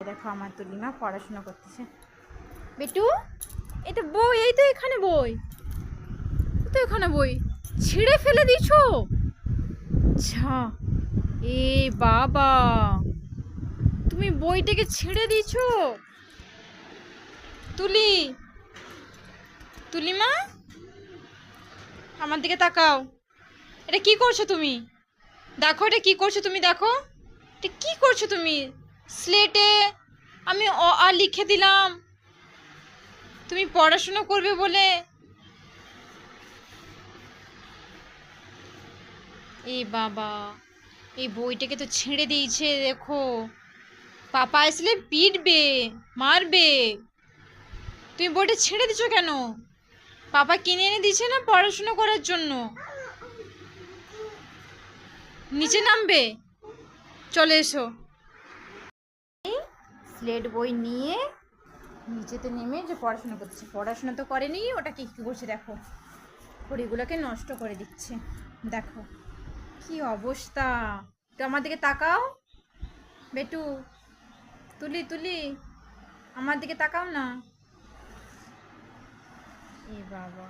দেখো আমার তুলিমা পড়াশোনা করতেছে। বেটু, এই তো বই, এই তো এখানে বই, তো এখানে বই ছিঁড়ে ফেলে দিছো। আচ্ছা, এ বাবা, তুমি বইটাকে ছিঁড়ে দিছো। তুলি, তুলিমা আমার দিকে তাকাও। এটা কি করছো তুমি? দেখো এটা কি করছো তুমি, দেখো এটা কি করছো তুমি। স্লেটে আমি অ আ লিখে দিলাম, তুমি পড়াশোনা করবে বলে। এই বাবা, এই বইটাকে তো ছেড়ে দিয়েছে দেখো। পাপা আসলে পিটবে, মারবে। তুমি বইটা ছেড়ে দিছো কেন? পাপা কিনে এনে দিয়েছে না পড়াশোনা করার জন্য। নিচে নামবে, চলে এসো। স্লেট বই নিয়ে নিচেতে নেমে যে পড়াশোনা করছে, পড়াশোনা তো করেনি, ওটা কি করছে দেখো, ঘড়িগুলোকে নষ্ট করে দিচ্ছে। দেখো কি অবস্থা। তো আমার দিকে তাকাও বেটু, তুলি তুলি আমার দিকে তাকাও না। এ বাবা।